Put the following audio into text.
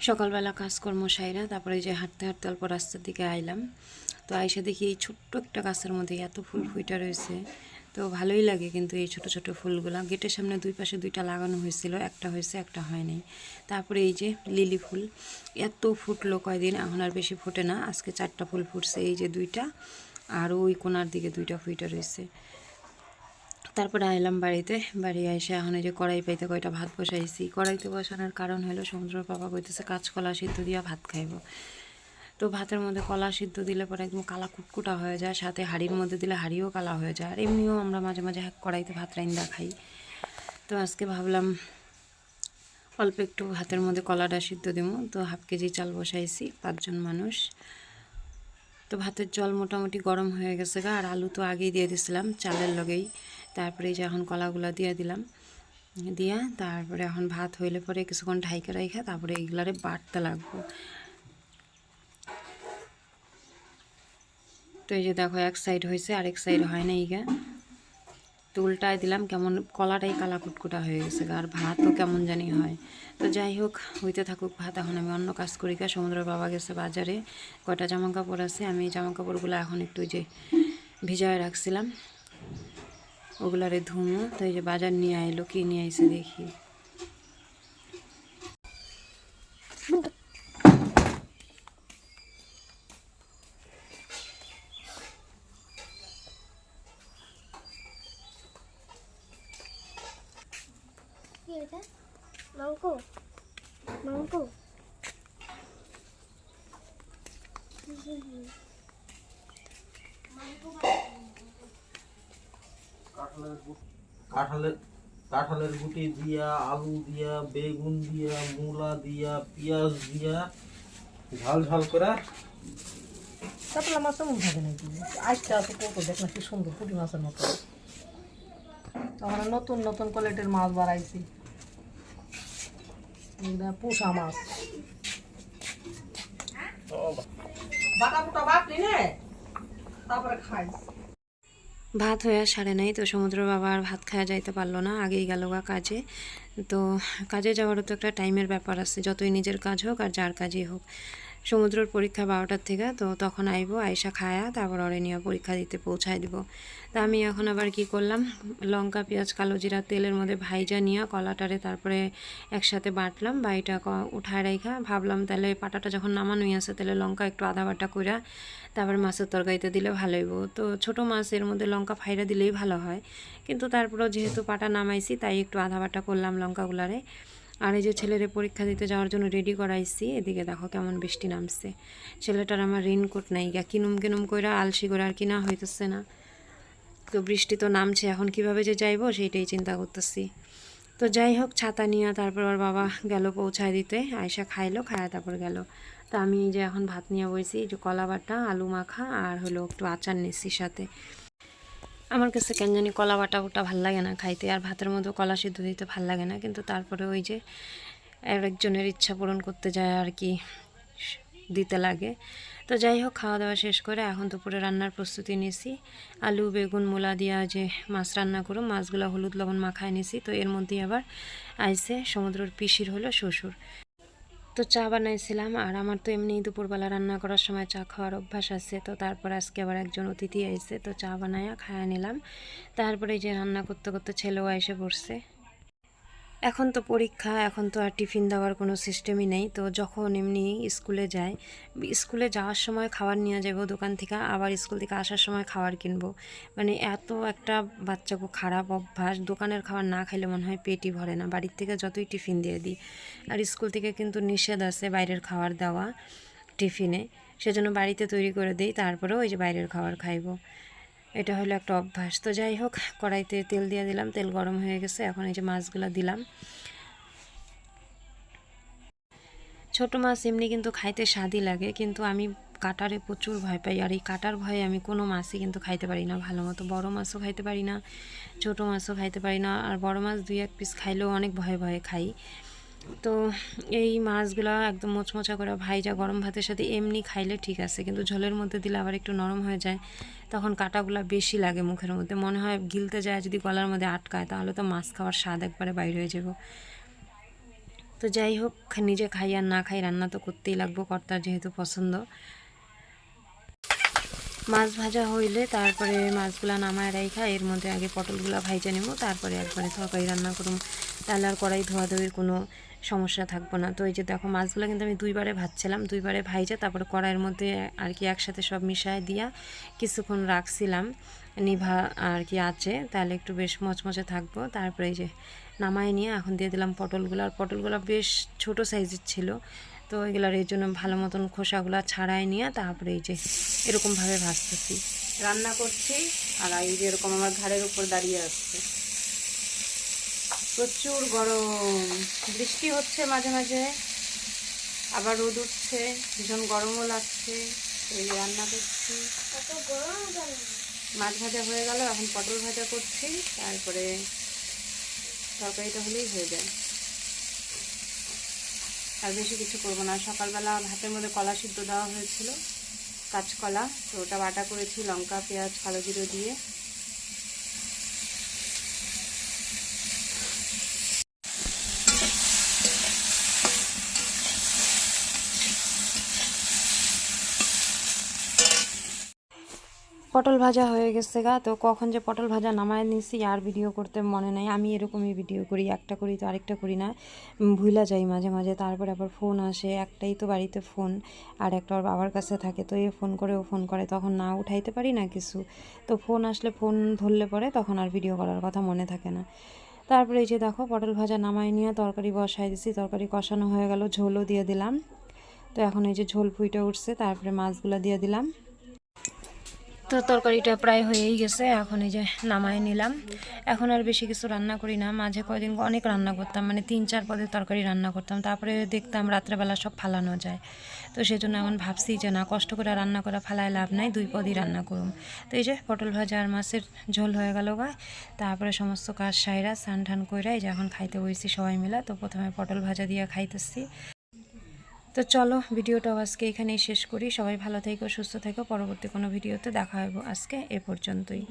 সকালবেলা কাজকর্ম সাইরা তারপরে এই যে হাঁটতে হাঁটতে অল্প রাস্তার দিকে আইলাম। তো আইসা দেখি এই ছোট্ট একটা গাছের মধ্যে এত ফুল ফুইটা রয়েছে। তো ভালোই লাগে কিন্তু এই ছোট ছোট ফুলগুলা। গেটের সামনে দুই পাশে দুইটা লাগানো হয়েছিল, একটা হয়েছে একটা হয়নি। তারপরে এই যে লিলি ফুল এত ফুটলো কয়দিন, এখন আর বেশি ফোটে না। আজকে 4টা ফুল ফুটছে, এই যে দুইটা, আর ওই কোনার দিকে দুইটা ফুইটা রয়েছে। তারপরে আইলাম বাড়িতে, বাড়ি এসে এখন এই যে কড়াই পাইতে কয়টা ভাত বসাইছি। কড়াইতে বসানোর কারণ হলো সমুদ্রের বাবা কইতেছে কাঁচকলা সিদ্ধ দিয়া ভাত খাইব। তো ভাতের মধ্যে কলা সিদ্ধ দিলে পরে একদম কালা কুটকুটা হয়ে যায়, সাথে হাঁড়ির মধ্যে দিলে হাঁড়িও কালা হয়ে যায়। আর এমনিও আমরা মাঝে মাঝে কড়াইতে ভাত রাইন্দা খাই। তো আজকে ভাবলাম অল্প একটু ভাতের মধ্যে কলাটা সিদ্ধ দিব। তো 1/2 কেজি চাল বসাইছি, 5 জন মানুষ। তো ভাতের জল মোটামুটি গরম হয়ে গেছে গা, আর আলু তো আগেই দিয়ে দিছিলাম চালের লগেই। তারপরে এই যে এখন কলাগুলো দিয়ে দিলাম, দিয়া তারপরে এখন ভাত হইলে পরে কিছুক্ষণ ঢাইকা রাইখা তারপরে এইগুলারে বাটতে লাগবো। তো এই যে দেখো এক সাইড হয়েছে, আরেক সাইড হয় না। ইগা তো উল্টায় দিলাম, কেমন কলাটাই কালা কুটকুটা হয়ে গেছে আর ভাতও কেমন জানি হয়। তো যাই হোক, হইতে থাকুক ভাত। এখন আমি অন্য কাজ করি। সমুদ্রের বাবা গেছে বাজারে, কয়টা জামা কাপড় আছে, আমি এই জামা কাপড়গুলো এখন একটু যে ভিজায় রাখছিলাম, ওগুলারে ধুমো। তো এই যে বাজার নিয়ে আইলো, কি নিয়ে আইছে দেখি। মাংকো মাংকো কাঁঠালের গুটি দিয়া, আলু দিয়া, বেগুন দিয়া, মূলা দিয়া, পেঁয়াজ দিয়া ঝাল ঝাল করে। কাতলা মাছ এমন থাকে নাকি? আজকে আছে কত, দেখ না কি সুন্দর পুঁটি মাছের মতো। আমরা নতুন নতুন কোয়ালিটির মাছ বাড়াইছি, পুষা মাছ। বাটা বুটা বাটলি নে, তারপরে খাই। ভাত হয়ে 9:30। তো সমুদ্র বাবা আর ভাত খাওয়া যাইতে পারলো না, আগেই গেল গা কাজে। তো কাজে যাওয়ারও তো একটা টাইমের ব্যাপার আছে, যতই নিজের কাজ হোক আর যার কাজই হোক। সমুদ্রের পরীক্ষা 12টার থেকে, তো তখন আইবো, আইসা খায়া তারপর ওরে নিয়ে পরীক্ষা দিতে পৌঁছায় দিব। তা আমি এখন আবার কি করলাম, লঙ্কা পেঁয়াজ কালো জিরা তেলের মধ্যে ভাইজা নিয়ে কলাটারে তারপরে একসাথে বাটলাম। বাড়িটা উঠায় রাইখা ভাবলাম তাহলে পাটাটা যখন নামানোই আছে, তাহলে লঙ্কা একটু আদা বাটা কইরা তারপরে মাছের তরকারিতে দিলে ভালো হইব। তো ছোটো মাছের মধ্যে লঙ্কা ফাইরা দিলেই ভালো হয়, কিন্তু তারপরেও যেহেতু পাটা নামাইছি তাই একটু আদা বাটা করলাম লঙ্কাগুলারে। আর এই যে ছেলেরে পরীক্ষা দিতে যাওয়ার জন্য রেডি করাইছি। এদিকে দেখো কেমন বৃষ্টি নামছে। ছেলেটার আমার রেইনকোট নাই গা, কিনুম কিনুম কইরা আলসি করে আর কিনা হইতেছে না। তো বৃষ্টি তো নামছে, এখন কিভাবে যে যাইবো সেইটাই চিন্তা করতেছি। তো যাই হোক, ছাতা নিয়ে তারপর ওর বাবা গেল পৌঁছায় দিতে। আয়সা খাইলো, খায়া তারপর গেল। তো আমি এই যে এখন ভাত নিয়ে বইছি, এই যে কলা বাটা, আলু মাখা আর হলো একটু আচার নিচ্ছি সাথে। আমার কাছে কেন জানি কলা বাটা ওটা ভাল লাগে না খাইতে, আর ভাতের মধ্যে কলা সিদ্ধ দিতে ভাল লাগে না, কিন্তু তারপরে ওই যে একজনের ইচ্ছা পূরণ করতে যায় আর কি, দিতে লাগে। তো যাই হোক, খাওয়া দাওয়া শেষ করে এখন দুপুরে রান্নার প্রস্তুতি নিয়েছি। আলু বেগুন মূলা দিয়া যে মাছ রান্না করো, মাছগুলো হলুদ লবণ মাখায় নিয়েছি। তো এর মধ্যেই আবার আইসে সমুদ্রের পিসির হলো শ্বশুর। তো চা বানাইছিলাম, আর আমার তো এমনি দুপুরবেলা রান্না করার সময় চা খাওয়ার অভ্যাস আছে। তো তারপর আজকে আবার একজন অতিথি আইসে, তো চা বানায়া খায়া নিলাম। তারপরে যে রান্না করতে করতে ছেলেও এসে পড়ছে। এখন তো পরীক্ষা, এখন তো আর টিফিন দেওয়ার কোনো সিস্টেমই নেই। তো যখন এমনি স্কুলে যায়, স্কুলে যাওয়ার সময় খাবার নিয়ে যাবো দোকান থেকে, আবার স্কুল থেকে আসার সময় খাবার কিনবো। মানে এত একটা বাচ্চাকে খারাপ অভ্যাস, দোকানের খাবার না খাইলে মনে হয় পেটই ভরে না, বাড়ির থেকে যতই টিফিন দিয়ে দিই। আর স্কুল থেকে কিন্তু নিষেধ আছে বাইরের খাবার দেওয়া টিফিনে, সেজন্য বাড়িতে তৈরি করে দিই, তারপরেও ওই যে বাইরের খাবার খাইবো। এটা হলো একটা অভ্যাস। তো যাই হোক, কড়াইতে তেল দিয়ে দিলাম, তেল গরম হয়ে গেছে, এখন এই যে মাছগুলো দিলাম। ছোট মাছ এমনি কিন্তু খাইতে স্বাদই লাগে, কিন্তু আমি কাটারে প্রচুর ভয় পাই, আর এই কাটার ভয়ে আমি কোনো মাছই কিন্তু খাইতে পারি না ভালো মতো। বড় মাছও খাইতে পারি না, ছোট মাছও খাইতে পারি না, আর বড় মাছ 2-1 পিস খাইলেও অনেক ভয়ে ভয়ে খাই। তো এই মাছগুলো একদম মোচমোচা করে ভাইজা গরম ভাতের সাথে এমনি খাইলে ঠিক আছে, কিন্তু ঝোলের মধ্যে দিলে আবার একটু নরম হয়ে যায়, তখন কাঁটাগুলো বেশি লাগে মুখের মধ্যে, মনে হয় গিলতে যায়, যদি গলার মধ্যে আটকায় তাহলে তো মাছ খাওয়ার স্বাদ একবারে বাইরে হয়ে যাব। তো যাই হোক, নিজে খাই আর না খাই রান্না তো করতেই লাগবো, কর্তার যেহেতু পছন্দ। মাছ ভাজা হইলে তারপরে মাছগুলা নামায় রাইখা এর মধ্যে আগে পটলগুলা ভাইজা নেবো, তারপরে একবারে তরকারি রান্না করুম। তাহলে আর কড়াই ধোয়াধুয়ির কোনো সমস্যা থাকবো না। তো এই যে দেখো মাছগুলো কিন্তু আমি দুইবারে ভাজছিলাম, দুইবারে ভাইজা তারপরে কড়াইয়ের মধ্যে আর কি একসাথে সব মিশায় দিয়া কিছুক্ষণ রাখছিলাম নিভা আর কি আছে, তাহলে একটু বেশ মচমচে থাকবো। তারপরে এই যে নামায় নিয়ে এখন দিয়ে দিলাম পটলগুলো। আর পটলগুলো বেশ ছোট সাইজের ছিল, তো এগুলার এই জন্য ভালো মতন খোসাগুলো ছাড়াই নিয়ে তারপরে এই যে এরকমভাবে ভাজতেছি, রান্না করছি। আর এই যে এরকম আমার ঘাড়ের উপর দাঁড়িয়ে আসছে। প্রচুর গরম, বৃষ্টি হচ্ছে মাঝে মাঝে, আবার রোদ উঠছে, ভীষণ গরমও লাগছে। এই যে রান্না করছি। এত গরম কেন? মাছ ভাজা হয়ে গেল, এখন পটল ভাজা করছি, তারপরে তরকারিটা হলেই হয়ে যায়। আর বেশি কিছু করবো না। সকালবেলা ভাতের মধ্যে কলা সিদ্ধ দেওয়া হয়েছিল, কাঁচকলা, তো ওটা বাটা করেছি লঙ্কা পেঁয়াজ কালো জিরে দিয়ে। পটল ভাজা হয়ে গেছে গা। তো কখন যে পটল ভাজা নামায় নিছি আর ভিডিও করতে মনে নাই। আমি এরকমই ভিডিও করি, একটা করি তো আরেকটা করি না, ভুলা যাই মাঝে মাঝে। তারপরে আবার ফোন আসে, একটাই তো বাড়িতে ফোন, আর একটা ওর বাবার কাছে থাকে, তো এ ফোন করে ও ফোন করে, তখন না উঠাইতে পারি না কিছু। তো ফোন আসলে ফোন ধরলে পরে তখন আর ভিডিও করার কথা মনে থাকে না। তারপরে এই যে দেখো পটল ভাজা নামায় নিয়ে তরকারি বসাই দিছি, তরকারি কষানো হয়ে গেল, ঝোলও দিয়ে দিলাম। তো এখন এই যে ঝোল ফুইটে উঠছে, তারপরে মাছগুলো দিয়ে দিলাম। তো তরকারিটা প্রায় হয়েই গেছে, এখন এই যে নামায় নিলাম। এখন আর বেশি কিছু রান্না করি না। মাঝে কয়দিন অনেক রান্না করতাম, মানে 3-4 পদের তরকারি রান্না করতাম, তারপরে দেখতাম রাত্রেবেলা সব ফালানো যায়। তো সেজন্য এখন ভাবছি যে না, কষ্ট করে রান্না করা ফালায় লাভ নাই, 2 পদই রান্না করুম। তো এই যে পটল ভাজা আর মাছের ঝোল হয়ে গেল গা। তারপরে সমস্ত কাজ সাইরা স্নান টান কইরা এই যে এখন খাইতে বসছি সবাই মিলে। তো প্রথমে পটল ভাজা দিয়ে খাইতেছি। তো চলো ভিডিওটাও আজকে এখানেই শেষ করি। সবাই ভালো থেকো, সুস্থ থেকো। পরবর্তী কোনো ভিডিওতে দেখা হবে। আজকে এ পর্যন্তই।